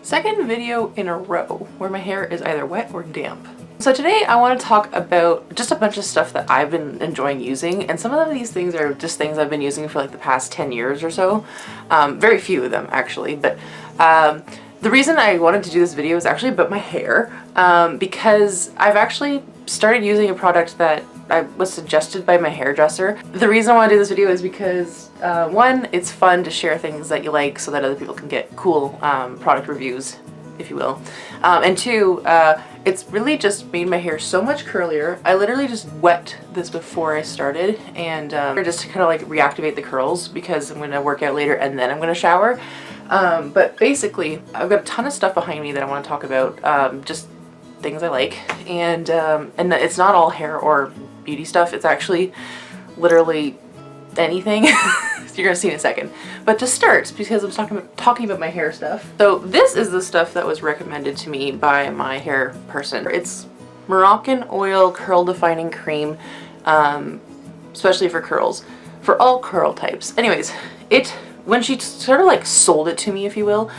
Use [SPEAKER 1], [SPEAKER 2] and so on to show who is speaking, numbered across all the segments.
[SPEAKER 1] Second video in a row where my hair is either wet or damp. So today I want to talk about just a bunch of stuff that I've been enjoying using, and some of these things are just things I've been using for like the past 10 years or so. Very few of them actually, but the reason I wanted to do this video is actually about my hair, because I've actually started using a product that I was suggested by my hairdresser. The reason I want to do this video is because one, it's fun to share things that you like so that other people can get cool product reviews, if you will. And two, it's really just made my hair so much curlier. I literally just wet this before I started, and just to kind of like reactivate the curls because I'm going to work out later and then I'm going to shower. But basically, I've got a ton of stuff behind me that I want to talk about, just things I like, and it's not all hair or beauty stuff. It's actually literally anything. You're gonna see in a second. But to start, because I'm talking about my hair stuff. So this is the stuff that was recommended to me by my hair person. It's Moroccan Oil Curl Defining Cream, especially for curls, for all curl types. Anyways, when she sort of like sold it to me, if you will,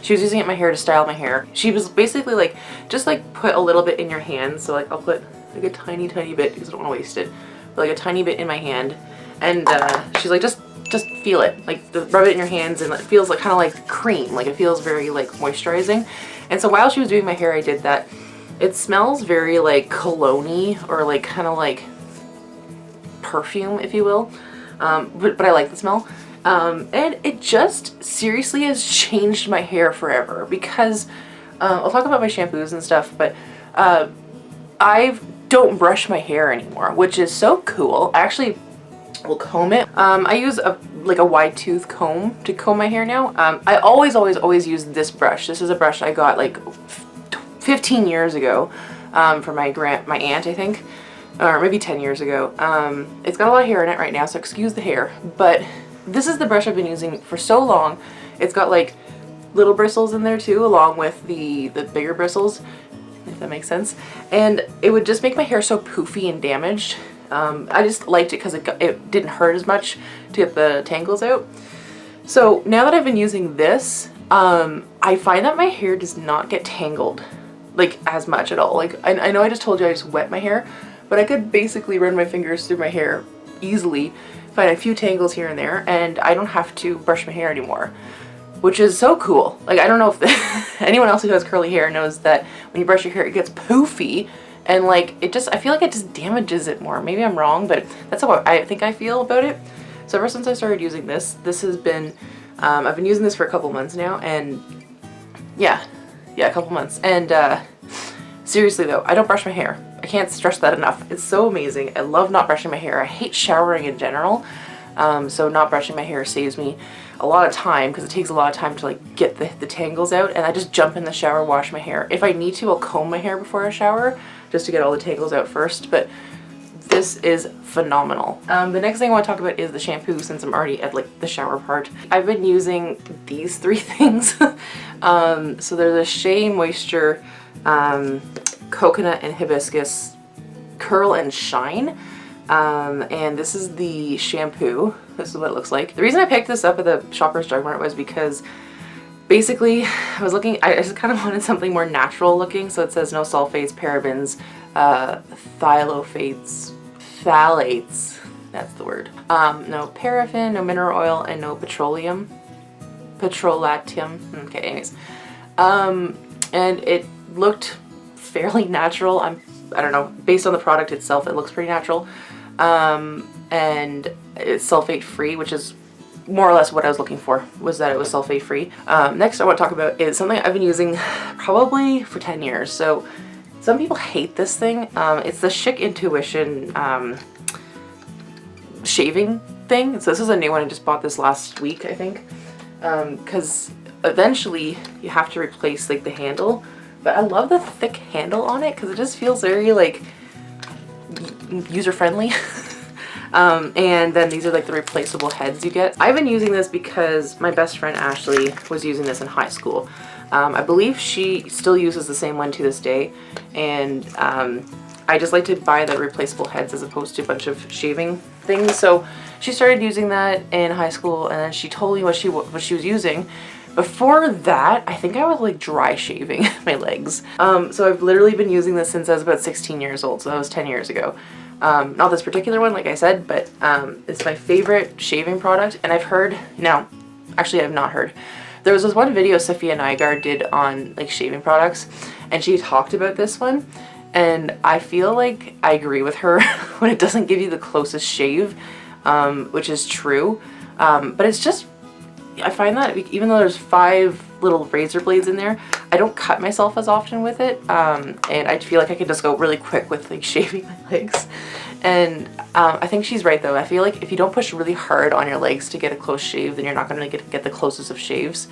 [SPEAKER 1] she was using it in my hair to style my hair. She was basically like, just like put a little bit in your hand. So like I'll put like a tiny bit because I don't want to waste it, but like a tiny bit in my hand. And she's like, just feel it, like rub it in your hands, and it feels like kind of like cream, like it feels very like moisturizing. And so while she was doing my hair, I did that. It smells very like cologne-y, or like kind of like perfume, if you will, but I like the smell. And it just seriously has changed my hair forever, because I'll talk about my shampoos and stuff, but I don't brush my hair anymore, which is so cool. I actually will comb it. I use a wide tooth comb to comb my hair now. I always use this brush. This is a brush I got like 15 years ago from my aunt, I think, or maybe 10 years ago. It's got a lot of hair in it right now, so excuse the hair, but this is the brush I've been using for so long. It's got like little bristles in there too, along with the bigger bristles, if that makes sense. And it would just make my hair so poofy and damaged. I just liked it because it didn't hurt as much to get the tangles out. So now that I've been using this, I find that my hair does not get tangled like as much at all. Like I know I just told you I just wet my hair, but I could basically run my fingers through my hair easily, find a few tangles here and there, and I don't have to brush my hair anymore, which is so cool. Like I don't know if anyone else who has curly hair knows that when you brush your hair it gets poofy, and like I feel like it just damages it more. Maybe I'm wrong, but that's how I think I feel about it. So ever since I started using this has been, I've been using this for a couple months now, and yeah, a couple months. And seriously though, I don't brush my hair. I can't stress that enough. It's so amazing. I love not brushing my hair. I hate showering in general. So not brushing my hair saves me a lot of time, because it takes a lot of time to like get the tangles out, and I just jump in the shower, wash my hair. If I need to, I'll comb my hair before I shower just to get all the tangles out first, but this is phenomenal. The next thing I want to talk about is the shampoo, since I'm already at like the shower part. I've been using these three things. So there's a Shea Moisture, Coconut and Hibiscus Curl and Shine. And this is the shampoo. This is what it looks like. The reason I picked this up at the Shoppers Drug Mart was because basically I was looking, I just kind of wanted something more natural looking. So it says no sulfates, parabens, phthalates, that's the word. No paraffin, no mineral oil, and no petrolatium. Okay, anyways. And it looked fairly natural. I don't know, based on the product itself, it looks pretty natural. And it's sulfate free, which is more or less what I was looking for, was that it was sulfate free. Next I want to talk about is something I've been using probably for 10 years. So some people hate this thing. It's the Chic Intuition shaving thing. So this is a new one. I just bought this last week, I think, because eventually you have to replace like the handle. But I love the thick handle on it because it just feels very like user-friendly. And then these are like the replaceable heads you get. I've been using this because my best friend Ashley was using this in high school. I believe she still uses the same one to this day, and I just like to buy the replaceable heads as opposed to a bunch of shaving things. So she started using that in high school, and then she told me what she was using Before that, I think I was like dry shaving my legs. So I've literally been using this since I was about 16 years old, so that was 10 years ago. Not this particular one, like I said, but it's my favorite shaving product. And I've heard, now, actually I've not heard. There was this one video Sophia Nygaard did on like shaving products, and she talked about this one. And I feel like I agree with her when it doesn't give you the closest shave, which is true. But it's just, I find that even though there's 5 little razor blades in there, I don't cut myself as often with it. And I feel like I can just go really quick with like shaving my legs. And I think she's right though. I feel like if you don't push really hard on your legs to get a close shave, then you're not going to get the closest of shaves.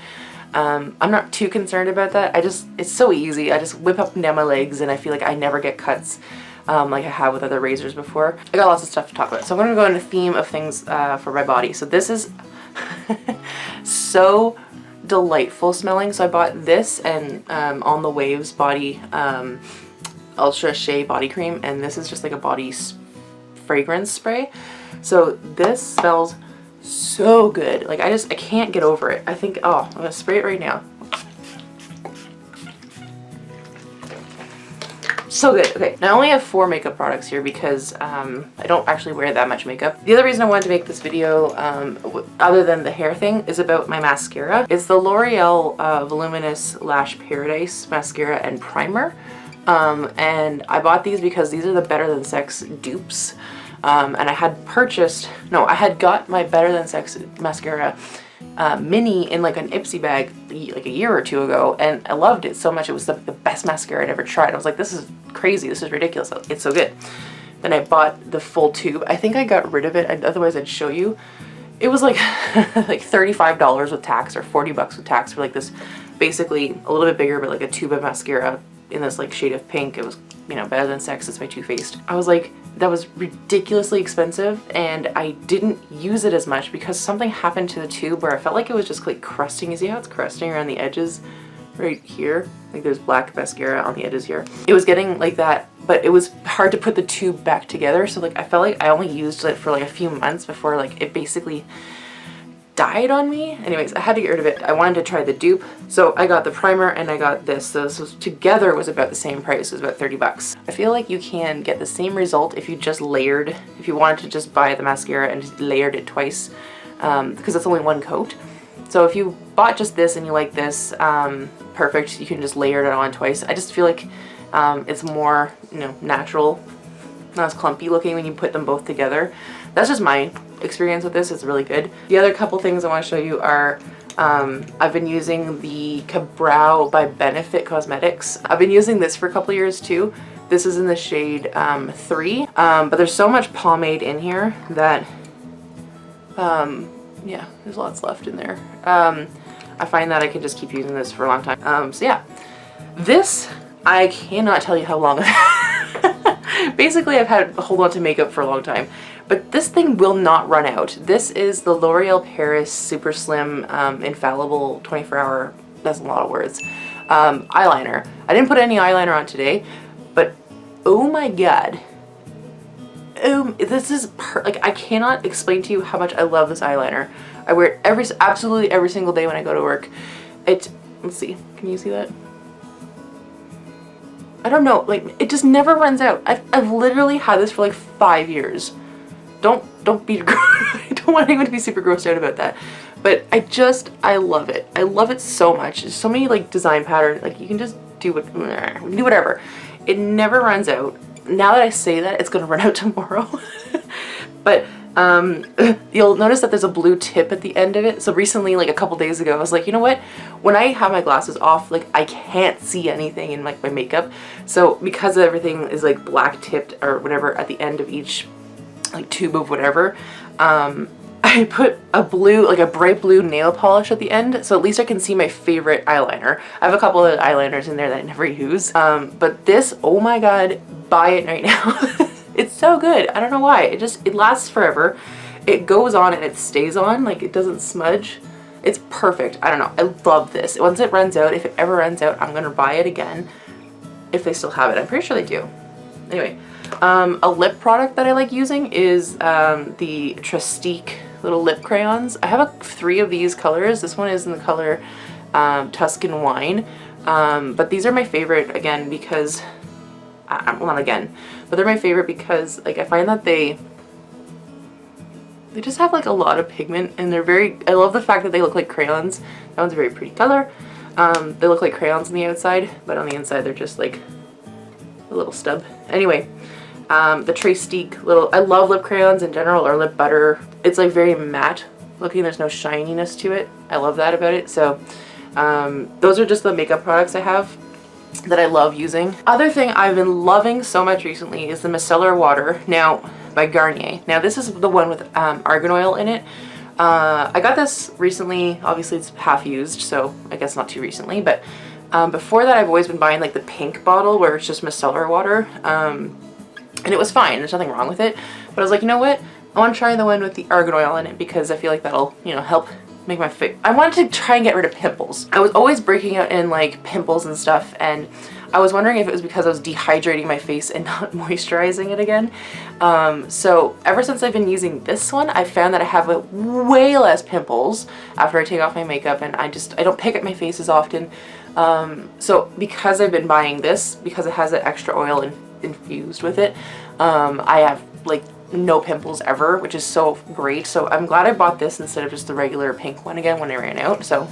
[SPEAKER 1] I'm not too concerned about that. It's so easy. I just whip up and down my legs and I feel like I never get cuts like I have with other razors before. I got lots of stuff to talk about. So I'm going to go into the theme of things for my body. So this is so delightful smelling. So I bought this and On the Waves body Ultra Shea body cream, and this is just like a body fragrance spray. So this smells so good. Like I can't get over it. I think, oh, I'm gonna spray it right now. So good. Okay, now I only have 4 makeup products here because I don't actually wear that much makeup. The other reason I wanted to make this video, other than the hair thing, is about my mascara. It's the L'Oreal Voluminous Lash Paradise Mascara and Primer. And I bought these because these are the Better Than Sex dupes. And I had got my Better Than Sex mascara mini in like an Ipsy bag like a year or 2 ago, and I loved it so much. It was the best mascara I'd ever tried. I was like, this is crazy, this is ridiculous, it's so good. Then I bought the full tube. I think I got rid of it, otherwise I'd show you. It was like like $35 with tax, or 40 bucks with tax, for like this basically a little bit bigger but like a tube of mascara in this like shade of pink. It was, you know, Better Than Sex. It's by Too Faced. I was like, that was ridiculously expensive, and I didn't use it as much because something happened to the tube where I felt like it was just like crusting. You see how it's crusting around the edges right here? Like there's black mascara on the edges here. It was getting like that, but it was hard to put the tube back together. So like I felt like I only used it for like a few months before like it basically died on me. Anyways, I had to get rid of it. I wanted to try the dupe, so I got the primer and I got this. So this was together was about the same price. It was about 30 bucks. I feel like you can get the same result if you just layered, if you wanted to just buy the mascara and just layered it twice, because it's only 1 coat. So if you bought just this and you like this, perfect. You can just layer it on twice. I just feel like it's more, you know, natural, not as clumpy looking when you put them both together. That's just my experience with this. It's really good. The other couple things I want to show you are I've been using the Brow by Benefit Cosmetics. I've been using this for a couple years too. This is in the shade 3, but there's so much pomade in here that yeah, there's lots left in there. I find that I can just keep using this for a long time. So yeah, this, I cannot tell you how long basically I've had a whole lot of makeup for a long time, but this thing will not run out. This is the L'Oreal Paris Super Slim Infallible 24-hour, that's a lot of words, eyeliner. I didn't put any eyeliner on today, but oh my god, this is like, I cannot explain to you how much I love this eyeliner. I wear it absolutely every single day when I go to work. Let's see, can you see that? I don't know, like, it just never runs out. I've literally had this for like 5 years. Don't be, I don't want anyone to be super grossed out about that. But I love it. I love it so much. There's so many like design patterns, like you can just do whatever. It never runs out. Now that I say that, it's gonna run out tomorrow. But you'll notice that there's a blue tip at the end of it. So recently, like a couple days ago, I was like, you know what? When I have my glasses off, like I can't see anything in like my makeup. So because everything is like black tipped or whatever at the end of each like tube of whatever, I put a blue, like a bright blue nail polish at the end, so at least I can see my favorite eyeliner. I have a couple of eyeliners in there that I never use, but this, oh my god, buy it right now. It's so good. I don't know why. It lasts forever. It goes on and it stays on, like it doesn't smudge. It's perfect. I don't know. I love this. Once it runs out, if it ever runs out, I'm gonna buy it again if they still have it. I'm pretty sure they do. Anyway, a lip product that I like using is the tre'stique little lip crayons. I have 3 of these colors. This one is in the color Tuscan Wine. But these are my favorite, again, because, well, not again, but they're my favorite because, like, I find that they just have like a lot of pigment, and they're very, I love the fact that they look like crayons. That one's a very pretty color. They look like crayons on the outside, but on the inside they're just like a little stub. Anyway, the tre'stique little, I love lip crayons in general, or lip butter. It's like very matte looking, there's no shininess to it. I love that about it. So those are just the makeup products I have that I love using. Other thing I've been loving so much recently is the Micellar Water, now by Garnier. Now this is the one with argan oil in it. I got this recently, obviously it's half used, so I guess not too recently, but before that I've always been buying like the pink bottle where it's just micellar water, and it was fine, there's nothing wrong with it, but I was like, you know what, I want to try the one with the argan oil in it because I feel like that'll, you know, help make my face. I wanted to try and get rid of pimples. I was always breaking out in like pimples and stuff, and I was wondering if it was because I was dehydrating my face and not moisturizing it again. So ever since I've been using this one, I found that I have way less pimples after I take off my makeup, and I don't pick at my face as often. So because I've been buying this, because it has that extra oil infused with it, I have like no pimples ever, which is so great. So I'm glad I bought this instead of just the regular pink one again when I ran out. So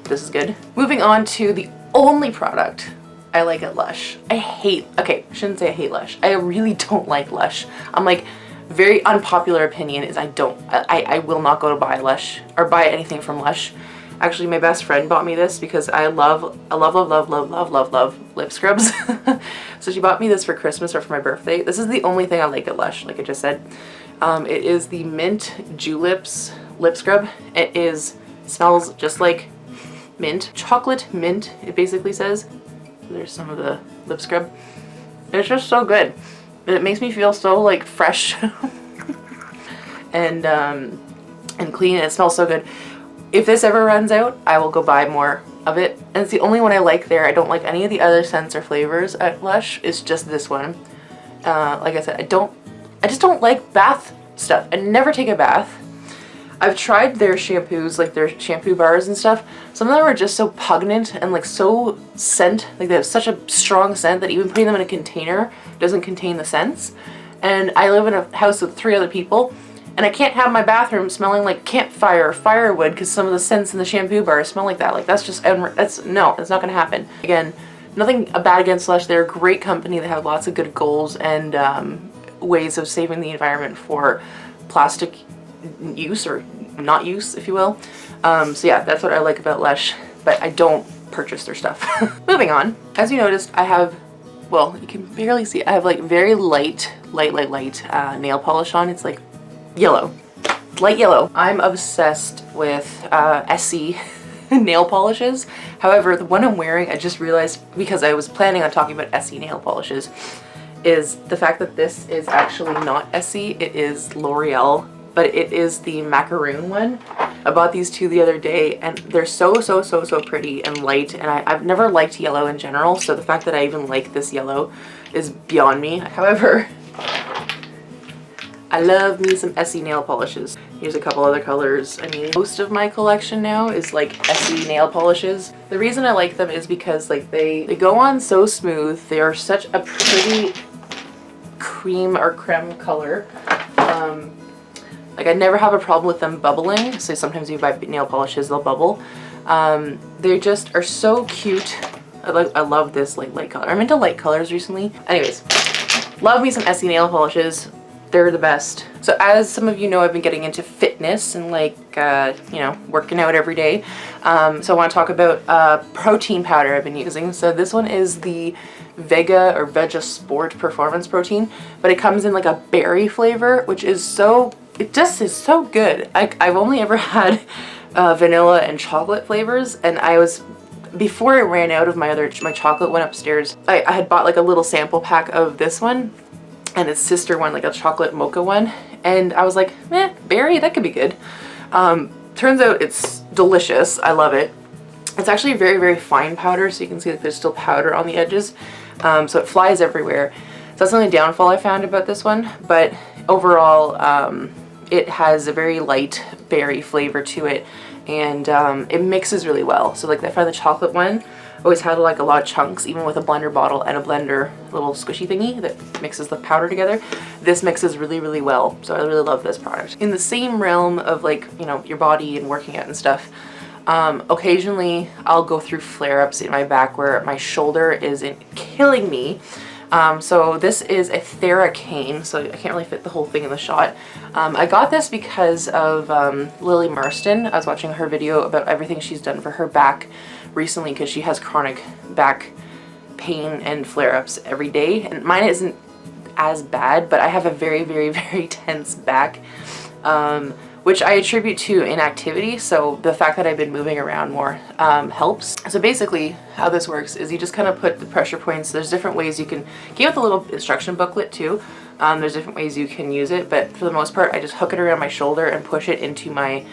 [SPEAKER 1] this is good. Moving on to the only product I like at Lush. Okay, I shouldn't say I hate Lush. I really don't like Lush. I'm like, very unpopular opinion is I will not go to buy Lush or buy anything from Lush. Actually, my best friend bought me this because I love lip scrubs. So she bought me this for Christmas or for my birthday. This is the only thing I like at Lush, like I just said. It is the Mint Juleps lip scrub. It smells just like mint. Chocolate mint, it basically says. There's some of the lip scrub. It's just so good. It makes me feel so like fresh and clean, and it smells so good. If this ever runs out, I will go buy more of it. And it's the only one I like there. I don't like any of the other scents or flavors at Lush. It's just this one. Like I said, I just don't like bath stuff. I never take a bath. I've tried their shampoos, like their shampoo bars and stuff. Some of them are just so pungent and like so scent, like they have such a strong scent that even putting them in a container doesn't contain the scents. And I live in a house with 3 other people, and I can't have my bathroom smelling like campfire or firewood because some of the scents in the shampoo bars smell like that. Like that's not gonna happen. Again, nothing bad against Lush. They're a great company. They have lots of good goals and ways of saving the environment for plastic use or not use, if you will. So yeah, that's what I like about Lush, but I don't purchase their stuff. Moving on, as you noticed, I have, well, you can barely see, I have like very light nail polish on. It's like yellow, light yellow. I'm obsessed with Essie nail polishes. However, the one I'm wearing, I just realized because I was planning on talking about Essie nail polishes, is the fact that this is actually not Essie, it is L'Oreal, but it is the macaroon one. I bought these 2 the other day, and they're so pretty and light, and I've never liked yellow in general, so the fact that I even like this yellow is beyond me. However, I love me some Essie nail polishes. Here's a couple other colors. I mean, most of my collection now is like Essie nail polishes. The reason I like them is because like they go on so smooth. They are such a pretty cream or creme color. Like I never have a problem with them bubbling. So sometimes you buy nail polishes, they'll bubble. They just are so cute. I love this like light color. I'm into light colors recently. Anyways, love me some Essie nail polishes. They're the best. So as some of you know, I've been getting into fitness and like, you know, working out every day. So I want to talk about protein powder I've been using. So this one is the Vega or Vega Sport Performance Protein, but it comes in like a berry flavor, which is so, it just is so good. I've only ever had vanilla and chocolate flavors, and before I ran out of my chocolate one upstairs, I had bought like a little sample pack of this one and its sister one, like a chocolate mocha one, and I was like, berry, that could be good. Turns out it's delicious. I love it. It's actually a very fine powder, so you can see that there's still powder on the edges, so it flies everywhere. So that's the only downfall I found about this one, but overall it has a very light berry flavor to it, and it mixes really well. So like I find the chocolate one always had like a lot of chunks, even with a blender bottle and a blender little squishy thingy that mixes the powder together. This mixes really, really well. So I really love this product. In the same realm of like, you know, your body and working out and stuff, occasionally I'll go through flare-ups in my back where my shoulder is killing me. So this is a theracane, so I can't really fit the whole thing in the shot. I got this because of Lily Marston. I was watching her video about everything she's done for her back recently because she has chronic back pain and flare-ups every day, and mine isn't as bad, but I have a very, very, very tense back, which I attribute to inactivity. So the fact that I've been moving around more helps. So basically how this works is you just kind of put the pressure points. There's different ways you can, came with a little instruction booklet too. There's different ways you can use it, but for the most part I just hook it around my shoulder and push it into my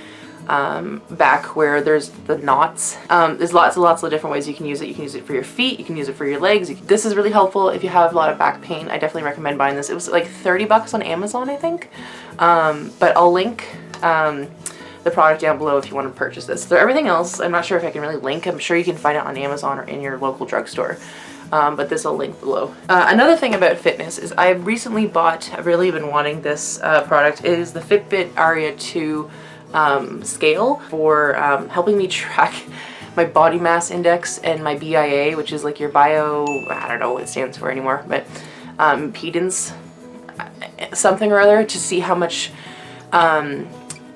[SPEAKER 1] back where there's the knots. There's lots of different ways you can use it. You can use it for your feet, you can use it for your legs. This is really helpful if you have a lot of back pain. I definitely recommend buying this. It was like 30 bucks on Amazon, I think. But I'll link the product down below if you want to purchase this. So everything else, I'm not sure if I can really link. I'm sure you can find it on Amazon or in your local drugstore. But this I'll link below. Another thing about fitness is I recently bought, I've really been wanting this product, is the Fitbit Aria 2 scale for helping me track my body mass index and my BIA, which is like your bio, I don't know what it stands for anymore, but impedance something or other, to see how much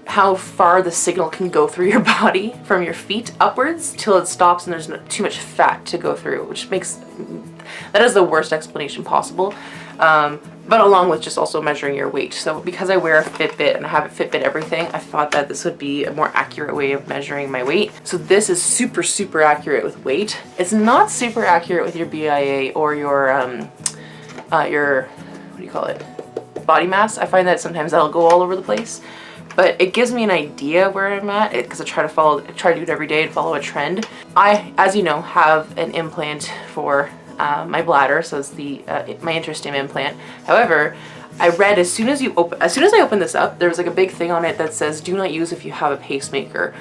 [SPEAKER 1] how far the signal can go through your body from your feet upwards till it stops and there's too much fat to go through, which makes, that is the worst explanation possible. But along with just also measuring your weight. So because I wear a Fitbit and I have a Fitbit everything, I thought that this would be a more accurate way of measuring my weight. So this is super, super accurate with weight. It's not super accurate with your BIA or your what do you call it? Body mass. I find that sometimes that'll go all over the place. But it gives me an idea where I'm at, because I try to do it every day and follow a trend. I, as you know, have an implant for my bladder, so it's the my interstim implant. However, I read as soon as I opened this up, there was like a big thing on it that says do not use if you have a pacemaker,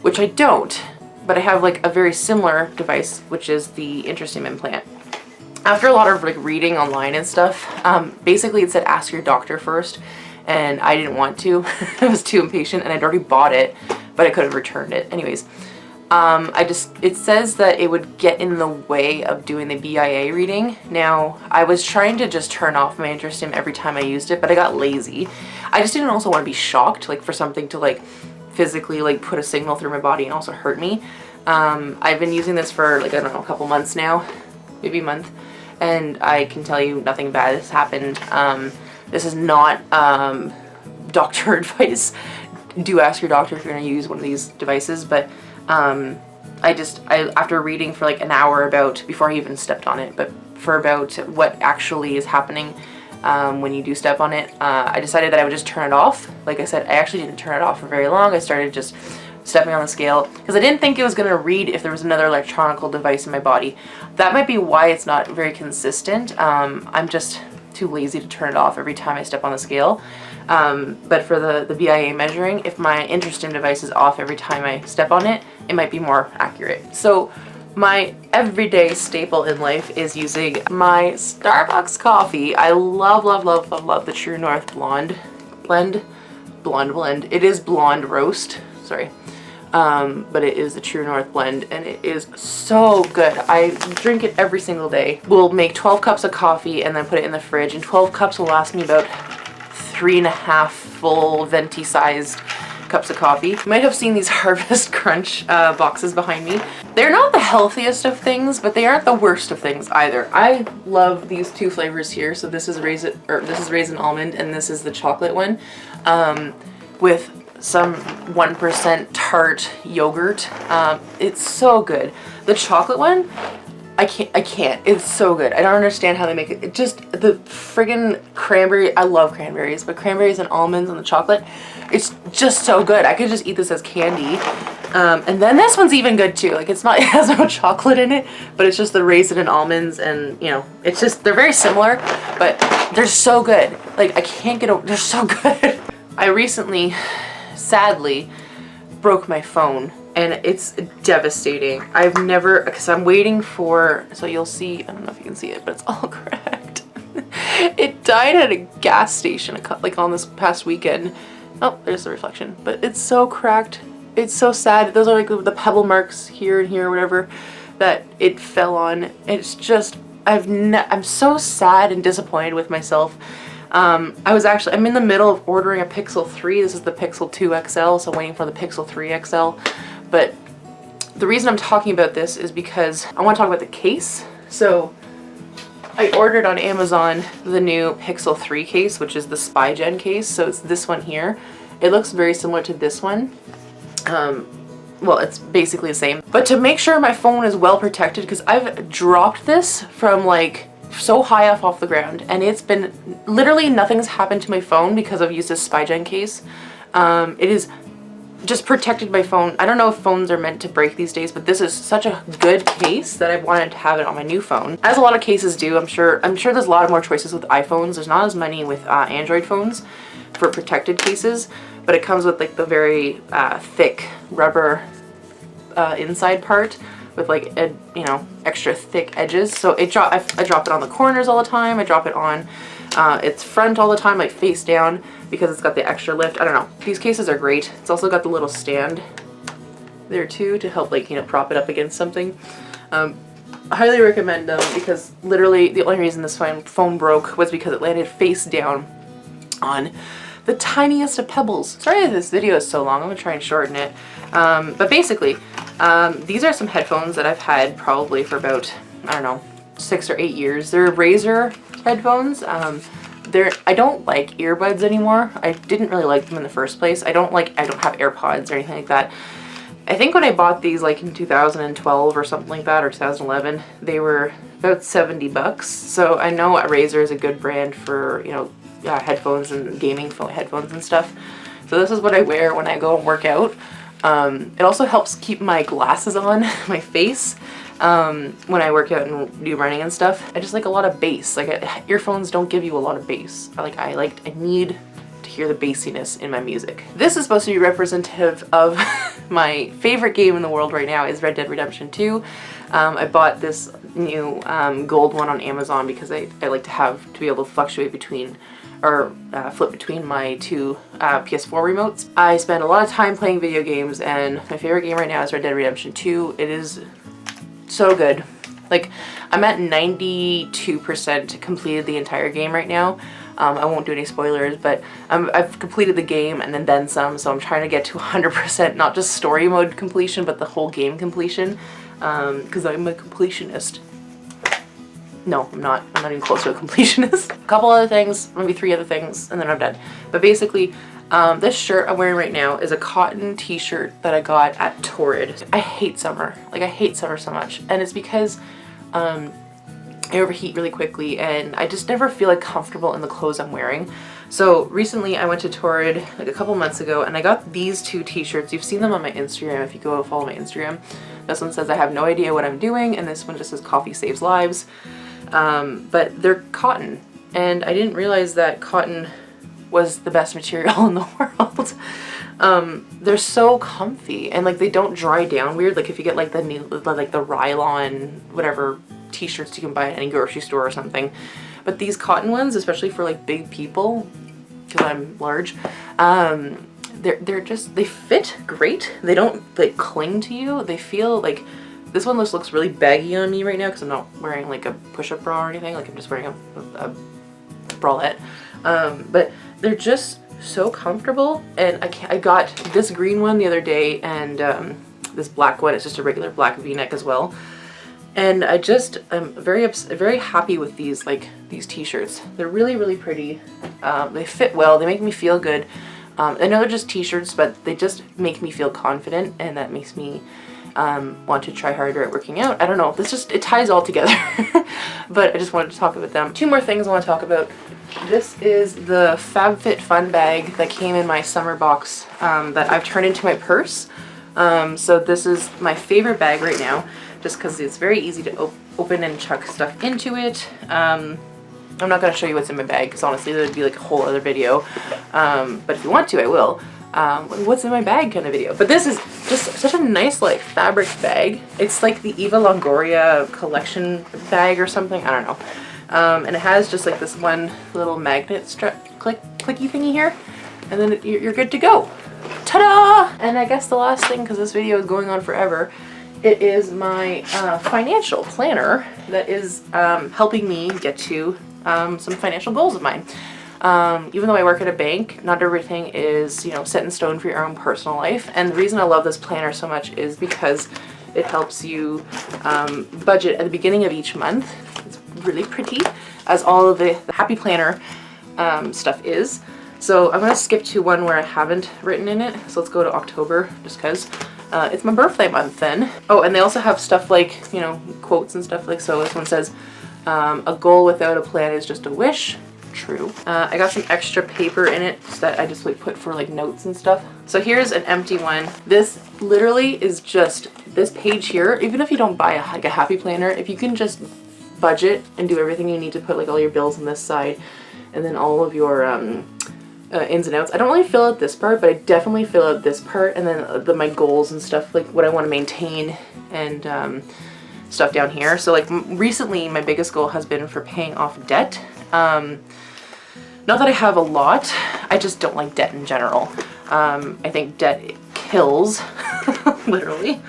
[SPEAKER 1] which I don't, but I have like a very similar device, which is the interstim implant. After a lot of like reading online and stuff, basically it said ask your doctor first, and I didn't want to. I was too impatient, and I'd already bought it, but I could have returned it. Anyways, it says that it would get in the way of doing the BIA reading. Now, I was trying to just turn off my interstim every time I used it, but I got lazy. I just didn't also want to be shocked, like for something to like physically like put a signal through my body and also hurt me. I've been using this for like, I don't know, a couple months now, maybe a month, and I can tell you nothing bad has happened. This is not doctor advice. Do ask your doctor if you're going to use one of these devices, but after reading for like an hour before I even stepped on it, but for about what actually is happening when you do step on it, I decided that I would just turn it off. Like I said, I actually didn't turn it off for very long. I started just stepping on the scale because I didn't think it was going to read if there was another electronical device in my body. That might be why it's not very consistent. I'm just too lazy to turn it off every time I step on the scale. But for the BIA measuring, if my interstim device is off every time I step on it, it might be more accurate. So my everyday staple in life is using my Starbucks coffee. I love, love, love, love, love the True North Blonde blend. It is blonde roast, sorry. But it is the True North blend, and it is so good. I drink it every single day. We'll make 12 cups of coffee and then put it in the fridge, and 12 cups will last me about 3.5 full venti sized cups of coffee. You might have seen these Harvest Crunch boxes behind me. They're not the healthiest of things, but they aren't the worst of things either. I love these two flavors here. So this is raisin almond, and this is the chocolate one, with some 1% tart yogurt. It's so good. The chocolate one, I can't. It's so good. I don't understand how they make it. It just, the friggin' cranberry, I love cranberries, but cranberries and almonds and the chocolate, it's just so good. I could just eat this as candy. And then this one's even good too. Like, it has no chocolate in it, but it's just the raisin and almonds, and you know, it's just, they're very similar, but they're so good. Like, I can't get over, they're so good. I recently, sadly, broke my phone and it's devastating. I've never, because I'm waiting for, so you'll see, I don't know if you can see it, but it's all cracked. It died at a gas station like on this past weekend. Oh, there's the reflection, but it's so cracked. It's so sad. Those are like the pebble marks here and here or whatever that it fell on. It's just, I'm so sad and disappointed with myself. I'm in the middle of ordering a Pixel 3. This is the Pixel 2 XL, so I'm waiting for the Pixel 3 XL. But the reason I'm talking about this is because I want to talk about the case. So I ordered on Amazon the new Pixel 3 case, which is the Spy Gen case. So it's this one here. It looks very similar to this one. Well, it's basically the same. But to make sure my phone is well protected, because I've dropped this from like so high up off the ground, and it's been literally nothing's happened to my phone because I've used this Spy Gen case. It is just protected my phone. I don't know if phones are meant to break these days, but this is such a good case that I wanted to have it on my new phone. As a lot of cases do, I'm sure there's a lot more choices with iPhones. There's not as many with Android phones for protected cases, but it comes with like the very thick rubber inside part with like extra thick edges. So I drop it on the corners all the time. I drop it on its front all the time, like face down, because it's got the extra lift. I don't know. These cases are great. It's also got the little stand there too to help like prop it up against something. I highly recommend them because literally the only reason this phone broke was because it landed face down on the tiniest of pebbles. Sorry that this video is so long. I'm gonna try and shorten it. But basically, these are some headphones that I've had probably for about, I don't know, 6 or 8 years. They're Razer headphones. I don't like earbuds anymore. I didn't really like them in the first place. I don't have AirPods or anything like that. I think when I bought these like in 2012 or something like that, or 2011, they were about $70. So I know Razer is a good brand for, headphones and gaming phone headphones and stuff. So this is what I wear when I go and work out. It also helps keep my glasses on my face when I work out and do running and stuff. I just like a lot of bass. Like earphones don't give you a lot of bass. I need to hear the bassiness in my music. This is supposed to be representative of my favorite game in the world right now is Red Dead Redemption 2. I bought this new gold one on Amazon because I like to be able to fluctuate between or flip between my two PS4 remotes. I spend a lot of time playing video games, and my favorite game right now is Red Dead Redemption 2. It is so good. Like, I'm at 92% completed the entire game right now. I won't do any spoilers, but I've completed the game and then some, so I'm trying to get to 100%, not just story mode completion, but the whole game completion, because I'm a completionist. No, I'm not even close to a completionist. A couple other things, maybe 3 other things, and then I'm done. But basically, this shirt I'm wearing right now is a cotton t-shirt that I got at Torrid. I hate summer. Like, I hate summer so much. And it's because I overheat really quickly, and I just never feel like comfortable in the clothes I'm wearing. So recently I went to Torrid like a couple months ago, and I got these 2 t-shirts. You've seen them on my Instagram if you go follow my Instagram. This one says I have no idea what I'm doing, and this one just says coffee saves lives. But they're cotton, and I didn't realize that cotton was the best material in the world. They're so comfy, and like they don't dry down weird. Like if you get like the new, like the Rylon whatever t-shirts you can buy at any grocery store or something, but these cotton ones, especially for like big people, because I'm large, they fit great. They don't like cling to you. They feel like, this one looks really baggy on me right now because I'm not wearing like a push-up bra or anything. Like I'm just wearing a bralette. But they're just so comfortable, and I got this green one the other day, and this black one. It's just a regular black V-neck as well. And I'm very happy with these t-shirts. They're really, really pretty. They fit well. They make me feel good. I know they're just t-shirts, but they just make me feel confident, and that makes me want to try harder at working out. I don't know, it ties all together. But I just wanted to talk about them. 2 more things I want to talk about. This is the Fabfitfun Bag that came in my summer box that I've turned into my purse. So this is my favorite bag right now, just because it's very easy to open and chuck stuff into it. I'm not going to show you what's in my bag because honestly that would be like a whole other video. But if you want to, I will. What's in my bag kind of video. But this is just such a nice like fabric bag. It's like the Eva Longoria collection bag or something. I don't know. And it has just like this one little magnet strap clicky thingy here. And then you're good to go. Ta-da! And I guess the last thing, because this video is going on forever, it is my financial planner that is helping me get to some financial goals of mine. Even though I work at a bank, not everything is, you know, set in stone for your own personal life. And the reason I love this planner so much is because it helps you budget at the beginning of each month. It's really pretty, as all of the Happy Planner stuff is. So I'm going to skip to one where I haven't written in it. So let's go to October, just because it's my birthday month then. Oh, and they also have stuff like, you know, quotes and stuff like, so this one says, a goal without a plan is just a wish. True. I got some extra paper in it that I just like put for like notes and stuff. So here's an empty one. This literally is just this page here. Even if you don't buy like a Happy Planner, if you can just budget and do everything you need to put like all your bills on this side and then all of your ins and outs. I don't really fill out this part, but I definitely fill out this part and then my goals and stuff, like what I want to maintain and stuff down here. So like recently my biggest goal has been for paying off debt. Not that I have a lot, I just don't like debt in general. I think debt kills, literally.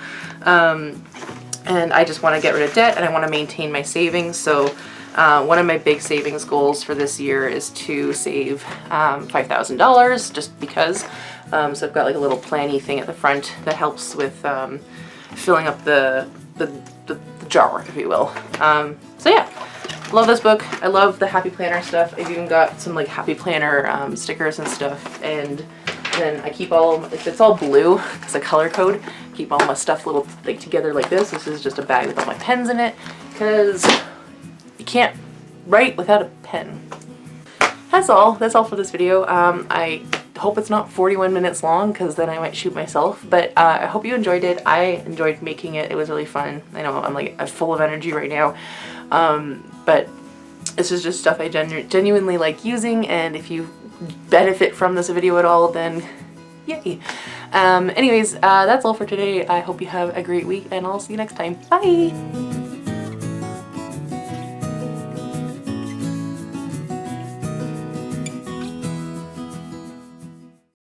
[SPEAKER 1] And I just want to get rid of debt and I want to maintain my savings. So one of my big savings goals for this year is to save $5,000 just because. So I've got like a little planny thing at the front that helps with filling up the jar, if you will. So yeah. Love this book. I love the Happy Planner stuff. I've even got some like Happy Planner stickers and stuff, and then I keep all, if it's all blue, it's a color code, keep all my stuff little like together like this. This is just a bag with all my pens in it, because you can't write without a pen. That's all for this video. I hope it's not 41 minutes long, because then I might shoot myself, but I hope you enjoyed it. I enjoyed making it. It was really fun. I know I'm full of energy right now. But this is just stuff I genuinely like using, and if you benefit from this video at all, then yay. Anyways, that's all for today. I hope you have a great week, and I'll see you next time. Bye!